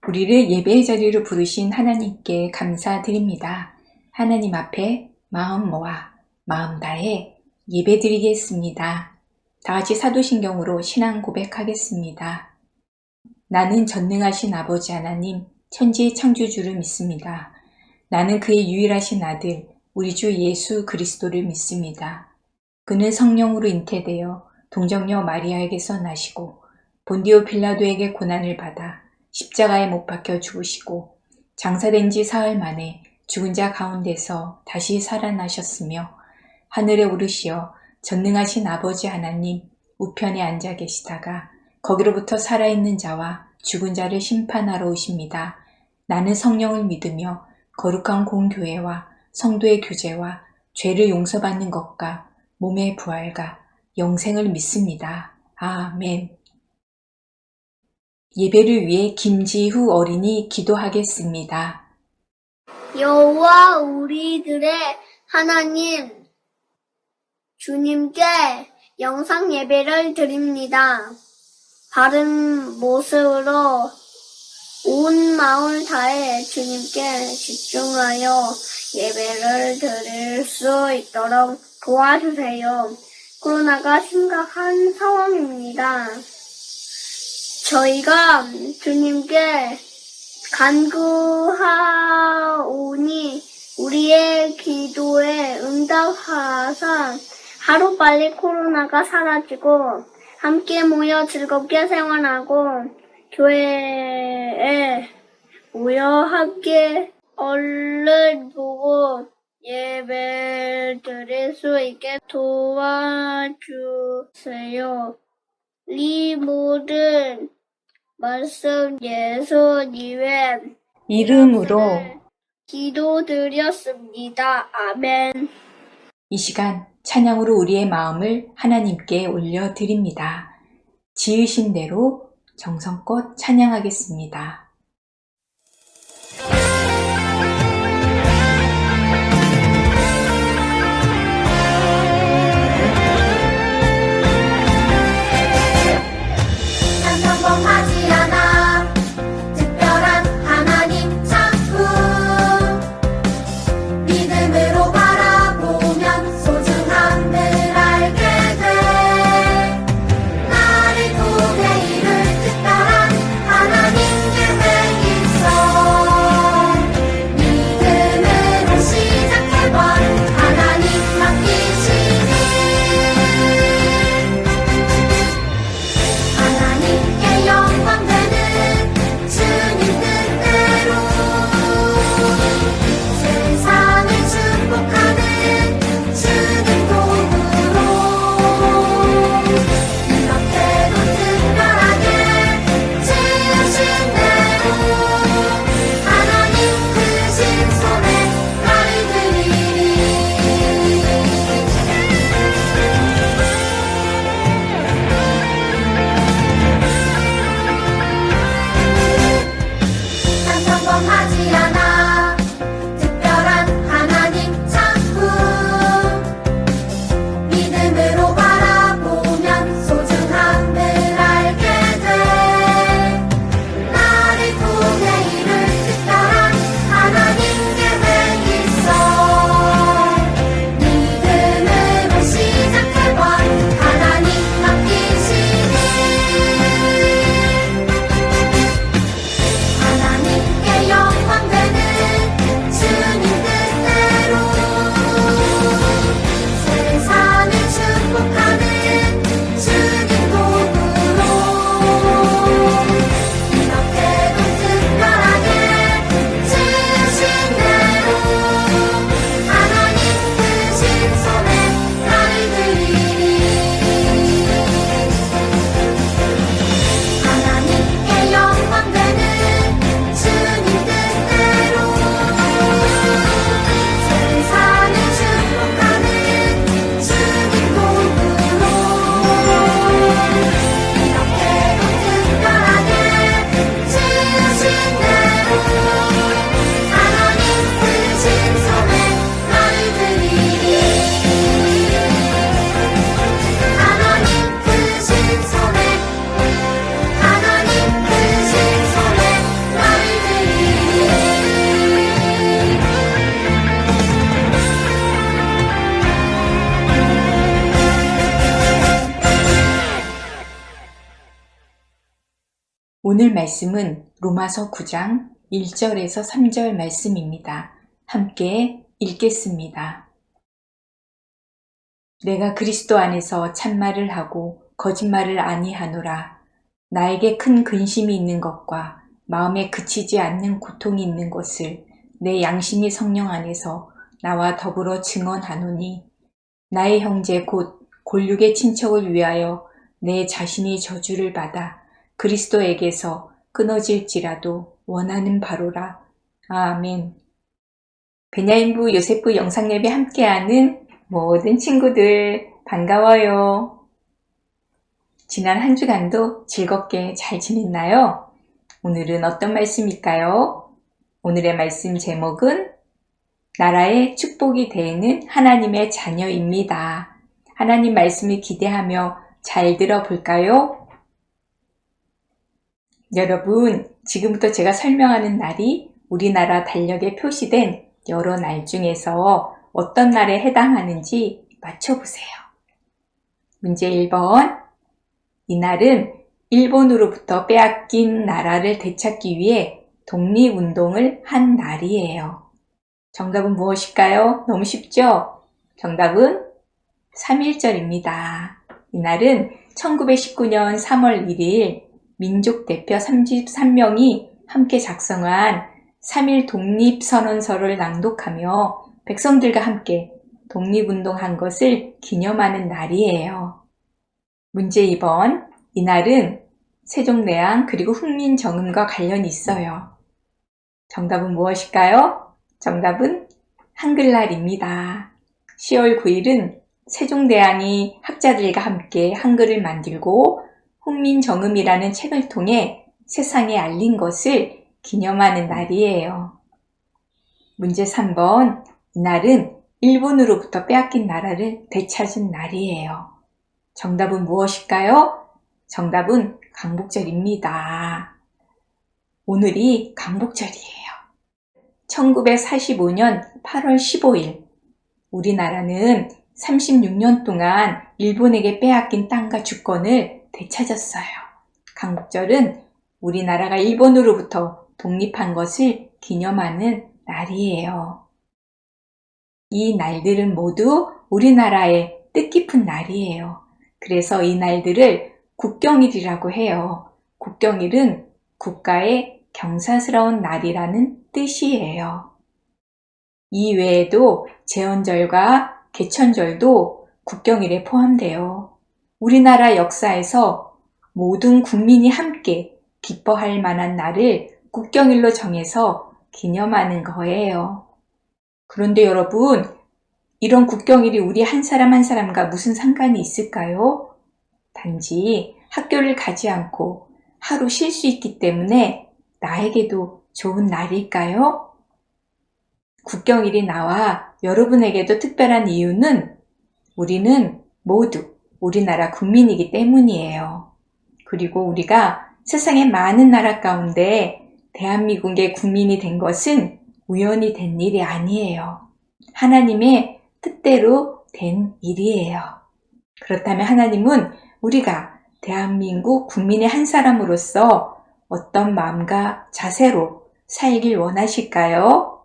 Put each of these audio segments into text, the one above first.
우리를 예배의 자리로 부르신 하나님께 감사드립니다. 하나님 앞에 마음 모아 마음 다해 예배드리겠습니다. 다같이 사도신경으로 신앙 고백하겠습니다. 나는 전능하신 아버지 하나님 천지의 창조주를 믿습니다. 나는 그의 유일하신 아들 우리 주 예수 그리스도를 믿습니다. 그는 성령으로 잉태되어 동정녀 마리아에게서 나시고 본디오 빌라도에게 고난을 받아 십자가에 못 박혀 죽으시고 장사된 지 사흘 만에 죽은 자 가운데서 다시 살아나셨으며 하늘에 오르시어 전능하신 아버지 하나님 우편에 앉아 계시다가 거기로부터 살아있는 자와 죽은 자를 심판하러 오십니다. 나는 성령을 믿으며 거룩한 공교회와 성도의 교제와 죄를 용서받는 것과 몸의 부활과 영생을 믿습니다. 아멘. 예배를 위해 김지후 어린이 기도하겠습니다. 여호와 우리들의 하나님, 주님께 영상 예배를 드립니다. 바른 모습으로 온 마음을 다해 주님께 집중하여 예배를 드릴 수 있도록 도와주세요. 코로나가 심각한 상황입니다. 저희가 주님께 간구하오니 우리의 기도에 응답하사 하루빨리 코로나가 사라지고 함께 모여 즐겁게 생활하고 교회에 모여 함께 얼른 보고 예배 드릴 수 있게 도와주세요. 이 모든 말씀 예수님의 이름으로 기도드렸습니다. 아멘. 이 시간 찬양으로 우리의 마음을 하나님께 올려드립니다. 지으신 대로 정성껏 찬양하겠습니다. 평범하지 않아 특별한 하나님 작품 믿음으로 바라보면 소중함을 알게 돼 나를 통해 이룰 특별한 하나님께 오늘 말씀은 로마서 9장 1절에서 3절 말씀입니다. 함께 읽겠습니다. 내가 그리스도 안에서 참말을 하고 거짓말을 아니하노라. 나에게 큰 근심이 있는 것과 마음에 그치지 않는 고통이 있는 것을 내 양심이 성령 안에서 나와 더불어 증언하노니 나의 형제 곧 골육의 친척을 위하여 내 자신이 저주를 받아 그리스도에게서 끊어질지라도 원하는 바로라. 아멘. 베냐인부 요세프 영상예배 함께하는 모든 친구들 반가워요. 지난 한 주간도 즐겁게 잘 지냈나요? 오늘은 어떤 말씀일까요? 오늘의 말씀 제목은 나라의 축복이 되는 하나님의 자녀입니다. 하나님 말씀을 기대하며 잘 들어볼까요? 여러분, 지금부터 제가 설명하는 날이 우리나라 달력에 표시된 여러 날 중에서 어떤 날에 해당하는지 맞춰보세요. 문제 1번. 이날은 일본으로부터 빼앗긴 나라를 되찾기 위해 독립운동을 한 날이에요. 정답은 무엇일까요? 너무 쉽죠? 정답은 3.1절입니다. 이날은 1919년 3월 1일 민족대표 33명이 함께 작성한 3.1 독립선언서를 낭독하며 백성들과 함께 독립운동한 것을 기념하는 날이에요. 문제 2번. 이날은 세종대왕 그리고 훈민정음과 관련이 있어요. 정답은 무엇일까요? 정답은 한글날입니다. 10월 9일은 세종대왕이 학자들과 함께 한글을 만들고 훈민정음이라는 책을 통해 세상에 알린 것을 기념하는 날이에요. 문제 3번. 이날은 일본으로부터 빼앗긴 나라를 되찾은 날이에요. 정답은 무엇일까요? 정답은 광복절입니다. 오늘이 광복절이에요. 1945년 8월 15일 우리나라는 36년 동안 일본에게 빼앗긴 땅과 주권을 되찾았어요. 광복절은 우리나라가 일본으로부터 독립한 것을 기념하는 날이에요. 이 날들은 모두 우리나라의 뜻깊은 날이에요. 그래서 이 날들을 국경일이라고 해요. 국경일은 국가의 경사스러운 날이라는 뜻이에요. 이 외에도 제헌절과 개천절도 국경일에 포함돼요. 우리나라 역사에서 모든 국민이 함께 기뻐할 만한 날을 국경일로 정해서 기념하는 거예요. 그런데 여러분, 이런 국경일이 우리 한 사람 한 사람과 무슨 상관이 있을까요? 단지 학교를 가지 않고 하루 쉴 수 있기 때문에 나에게도 좋은 날일까요? 국경일이 나와 여러분에게도 특별한 이유는 우리는 모두 우리나라 국민이기 때문이에요. 그리고 우리가 세상의 많은 나라 가운데 대한민국의 국민이 된 것은 우연히 된 일이 아니에요. 하나님의 뜻대로 된 일이에요. 그렇다면 하나님은 우리가 대한민국 국민의 한 사람으로서 어떤 마음과 자세로 살길 원하실까요?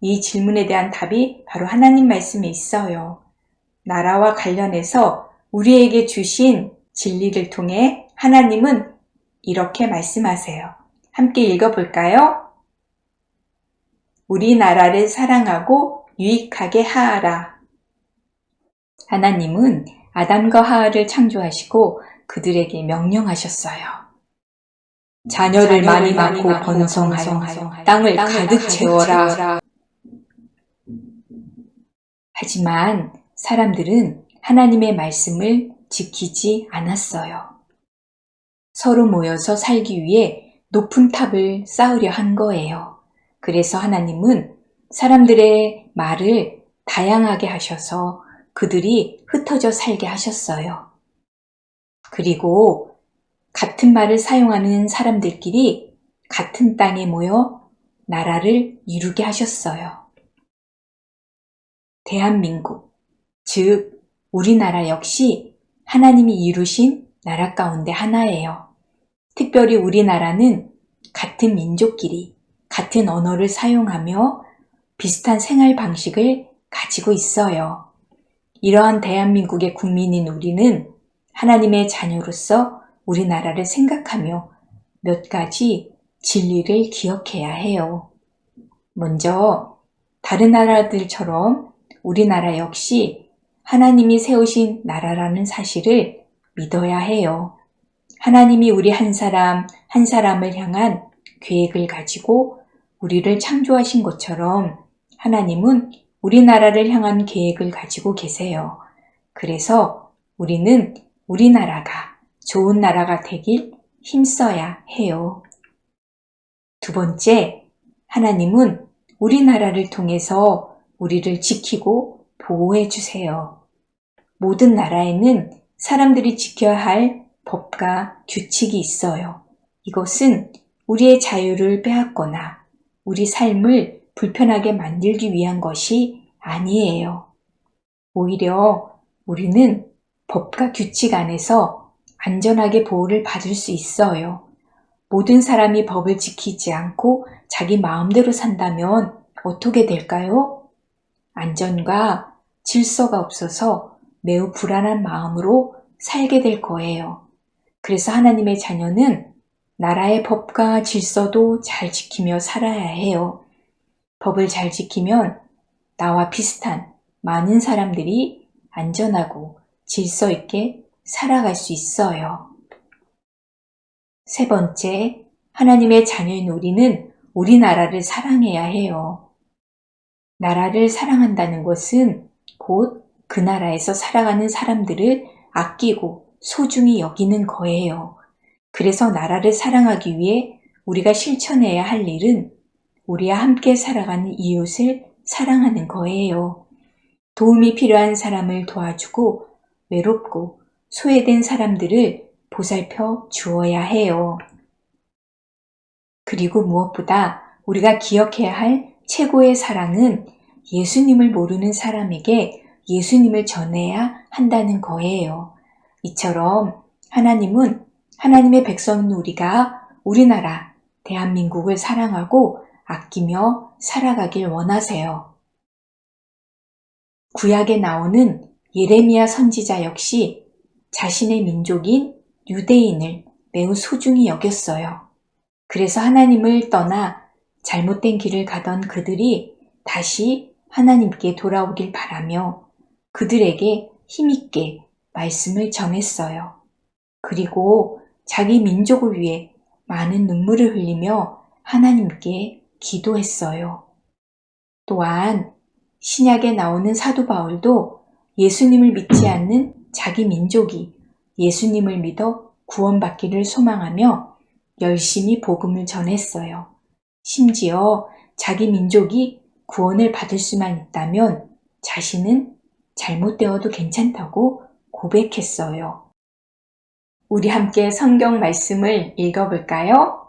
이 질문에 대한 답이 바로 하나님 말씀에 있어요. 나라와 관련해서 우리에게 주신 진리를 통해 하나님은 이렇게 말씀하세요. 함께 읽어볼까요? 우리나라를 사랑하고 유익하게 하아라. 하나님은 아담과 하와를 창조하시고 그들에게 명령하셨어요. 자녀를 많이 낳고 번성하여 땅을 가득 채워라. 하지만 사람들은 하나님의 말씀을 지키지 않았어요. 서로 모여서 살기 위해 높은 탑을 쌓으려 한 거예요. 그래서 하나님은 사람들의 말을 다양하게 하셔서 그들이 흩어져 살게 하셨어요. 그리고 같은 말을 사용하는 사람들끼리 같은 땅에 모여 나라를 이루게 하셨어요. 대한민국, 즉 우리나라 역시 하나님이 이루신 나라 가운데 하나예요. 특별히 우리나라는 같은 민족끼리 같은 언어를 사용하며 비슷한 생활 방식을 가지고 있어요. 이러한 대한민국의 국민인 우리는 하나님의 자녀로서 우리나라를 생각하며 몇 가지 진리를 기억해야 해요. 먼저 다른 나라들처럼 우리나라 역시 하나님이 세우신 나라라는 사실을 믿어야 해요. 하나님이 우리 한 사람 한 사람을 향한 계획을 가지고 우리를 창조하신 것처럼 하나님은 우리나라를 향한 계획을 가지고 계세요. 그래서 우리는 우리나라가 좋은 나라가 되길 힘써야 해요. 두 번째, 하나님은 우리나라를 통해서 우리를 지키고 보호해 주세요. 모든 나라에는 사람들이 지켜야 할 법과 규칙이 있어요. 이것은 우리의 자유를 빼앗거나 우리 삶을 불편하게 만들기 위한 것이 아니에요. 오히려 우리는 법과 규칙 안에서 안전하게 보호를 받을 수 있어요. 모든 사람이 법을 지키지 않고 자기 마음대로 산다면 어떻게 될까요? 안전과 질서가 없어서 매우 불안한 마음으로 살게 될 거예요. 그래서 하나님의 자녀는 나라의 법과 질서도 잘 지키며 살아야 해요. 법을 잘 지키면 나와 비슷한 많은 사람들이 안전하고 질서 있게 살아갈 수 있어요. 세 번째, 하나님의 자녀인 우리는 우리나라를 사랑해야 해요. 나라를 사랑한다는 것은 곧 그 나라에서 살아가는 사람들을 아끼고 소중히 여기는 거예요. 그래서 나라를 사랑하기 위해 우리가 실천해야 할 일은 우리와 함께 살아가는 이웃을 사랑하는 거예요. 도움이 필요한 사람을 도와주고 외롭고 소외된 사람들을 보살펴 주어야 해요. 그리고 무엇보다 우리가 기억해야 할 최고의 사랑은 예수님을 모르는 사람에게 예수님을 전해야 한다는 거예요. 이처럼 하나님은 하나님의 백성인 우리가 우리나라, 대한민국을 사랑하고 아끼며 살아가길 원하세요. 구약에 나오는 예레미야 선지자 역시 자신의 민족인 유대인을 매우 소중히 여겼어요. 그래서 하나님을 떠나 잘못된 길을 가던 그들이 다시 하나님께 돌아오길 바라며 그들에게 힘있게 말씀을 전했어요. 그리고 자기 민족을 위해 많은 눈물을 흘리며 하나님께 기도했어요. 또한 신약에 나오는 사도 바울도 예수님을 믿지 않는 자기 민족이 예수님을 믿어 구원받기를 소망하며 열심히 복음을 전했어요. 심지어 자기 민족이 구원을 받을 수만 있다면 자신은 잘못되어도 괜찮다고 고백했어요. 우리 함께 성경 말씀을 읽어볼까요?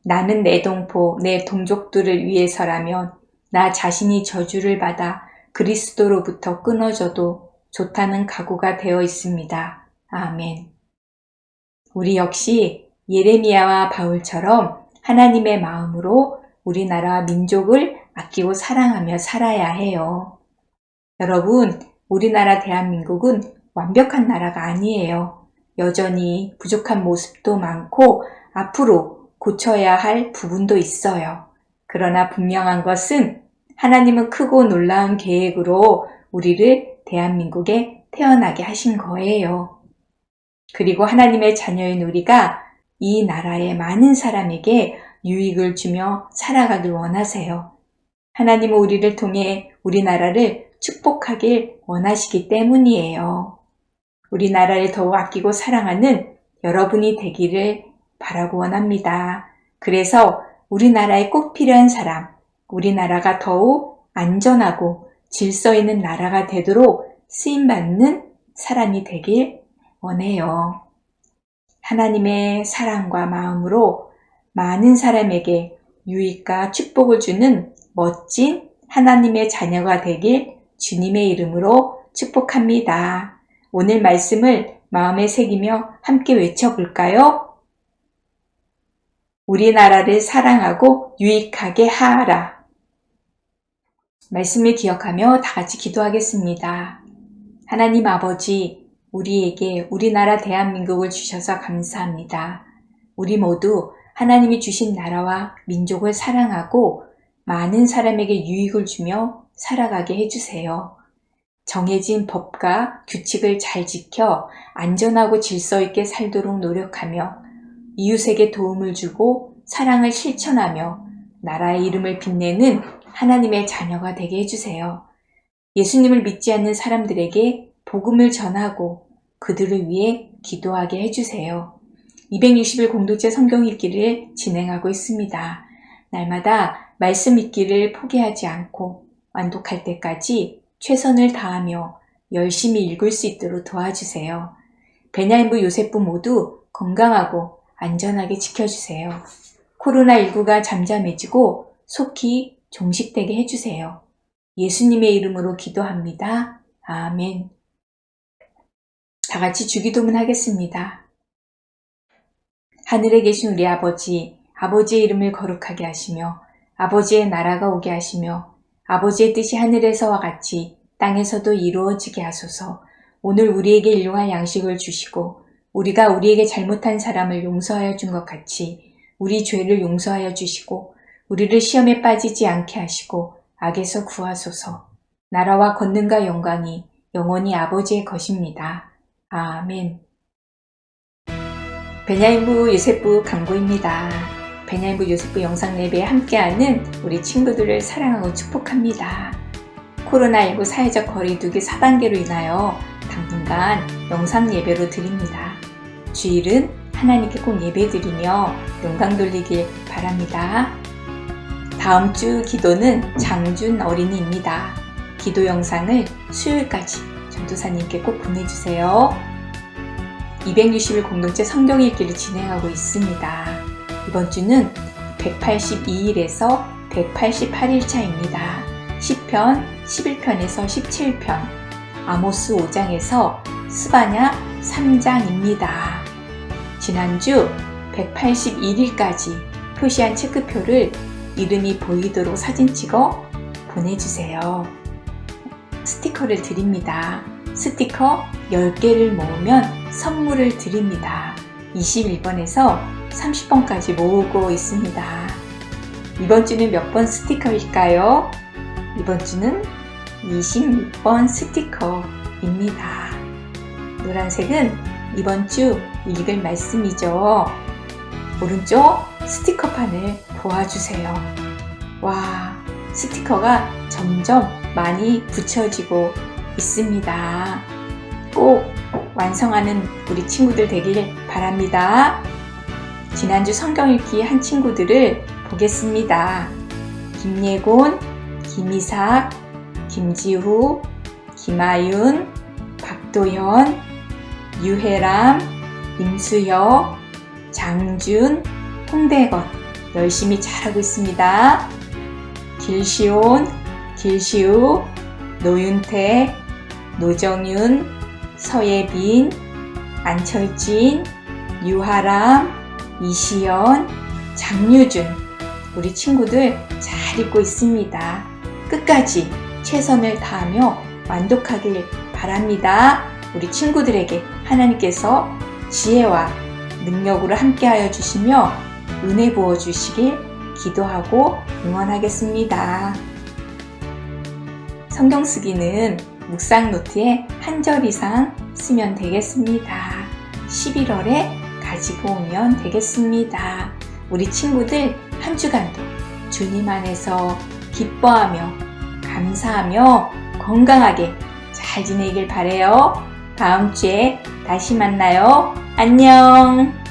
나는 내 동포, 내 동족들을 위해서라면 나 자신이 저주를 받아 그리스도로부터 끊어져도 좋다는 각오가 되어 있습니다. 아멘. 우리 역시 예레미야와 바울처럼 하나님의 마음으로 우리나라와 민족을 아끼고 사랑하며 살아야 해요. 여러분, 우리나라 대한민국은 완벽한 나라가 아니에요. 여전히 부족한 모습도 많고 앞으로 고쳐야 할 부분도 있어요. 그러나 분명한 것은 하나님은 크고 놀라운 계획으로 우리를 대한민국에 태어나게 하신 거예요. 그리고 하나님의 자녀인 우리가 이 나라의 많은 사람에게 유익을 주며 살아가길 원하세요. 하나님은 우리를 통해 우리나라를 축복하길 원하시기 때문이에요. 우리나라를 더욱 아끼고 사랑하는 여러분이 되기를 바라고 원합니다. 그래서 우리나라에 꼭 필요한 사람, 우리나라가 더욱 안전하고 질서 있는 나라가 되도록 쓰임받는 사람이 되길 원해요. 하나님의 사랑과 마음으로 많은 사람에게 유익과 축복을 주는 멋진 하나님의 자녀가 되길 주님의 이름으로 축복합니다. 오늘 말씀을 마음에 새기며 함께 외쳐볼까요? 우리나라를 사랑하고 유익하게 하라. 말씀을 기억하며 다 같이 기도하겠습니다. 하나님 아버지, 우리에게 우리나라 대한민국을 주셔서 감사합니다. 우리 모두 하나님이 주신 나라와 민족을 사랑하고 많은 사람에게 유익을 주며 살아가게 해주세요. 정해진 법과 규칙을 잘 지켜 안전하고 질서 있게 살도록 노력하며 이웃에게 도움을 주고 사랑을 실천하며 나라의 이름을 빛내는 하나님의 자녀가 되게 해주세요. 예수님을 믿지 않는 사람들에게 복음을 전하고 그들을 위해 기도하게 해주세요. 260일 공동체 성경 읽기를 진행하고 있습니다. 날마다 말씀 읽기를 포기하지 않고 완독할 때까지 최선을 다하며 열심히 읽을 수 있도록 도와주세요. 베냐민부 요셉부 모두 건강하고 안전하게 지켜주세요. 코로나19가 잠잠해지고 속히 종식되게 해주세요. 예수님의 이름으로 기도합니다. 아멘. 다 같이 주기도문 하겠습니다. 하늘에 계신 우리 아버지, 아버지의 이름을 거룩하게 하시며 아버지의 나라가 오게 하시며 아버지의 뜻이 하늘에서와 같이 땅에서도 이루어지게 하소서. 오늘 우리에게 일용할 양식을 주시고 우리가 우리에게 잘못한 사람을 용서하여 준 것 같이 우리 죄를 용서하여 주시고 우리를 시험에 빠지지 않게 하시고 악에서 구하소서. 나라와 권능과 영광이 영원히 아버지의 것입니다. 아멘. 베냐민부 요셉부 강구입니다. 베냐민부 요셉부 영상 예배에 함께하는 우리 친구들을 사랑하고 축복합니다. 코로나19 사회적 거리두기 4단계로 인하여 당분간 영상 예배로 드립니다. 주일은 하나님께 꼭 예배드리며 영광 돌리길 바랍니다. 다음 주 기도는 장준 어린이입니다. 기도 영상을 수요일까지 전도사님께 꼭 보내주세요. 260일 공동체 성경 읽기를 진행하고 있습니다. 이번 주는 182일에서 188일차입니다. 시편 11편에서 17편, 아모스 5장에서 스바냐 3장입니다. 지난주 181일까지 표시한 체크표를 이름이 보이도록 사진 찍어 보내주세요. 스티커를 드립니다. 스티커 10개를 모으면 선물을 드립니다. 21번에서 30번까지 모으고 있습니다. 이번 주는 몇 번 스티커일까요? 이번 주는 26번 스티커입니다. 노란색은 이번 주 읽을 말씀이죠. 오른쪽 스티커판을 보아주세요. 와, 스티커가 점점 많이 붙여지고 있습니다. 꼭 완성하는 우리 친구들 되길 바랍니다. 지난주 성경 읽기 한 친구들을 보겠습니다. 김예곤, 김이삭, 김지후, 김아윤, 박도현, 유혜람, 임수혁, 장준, 홍대건 열심히 잘하고 있습니다. 길시온, 길시우, 노윤태, 노정윤, 서예빈, 안철진, 유하람, 이시연, 장유준 우리 친구들 잘 읽고 있습니다. 끝까지 최선을 다하며 완독하길 바랍니다. 우리 친구들에게 하나님께서 지혜와 능력으로 함께하여 주시며 은혜 부어 주시길 기도하고 응원하겠습니다. 성경 쓰기는 묵상 노트에 한 절 이상 쓰면 되겠습니다. 11월에 가지고 오면 되겠습니다. 우리 친구들 한 주간도 주님 안에서 기뻐하며 감사하며 건강하게 잘 지내길 바래요. 다음 주에 다시 만나요. 안녕.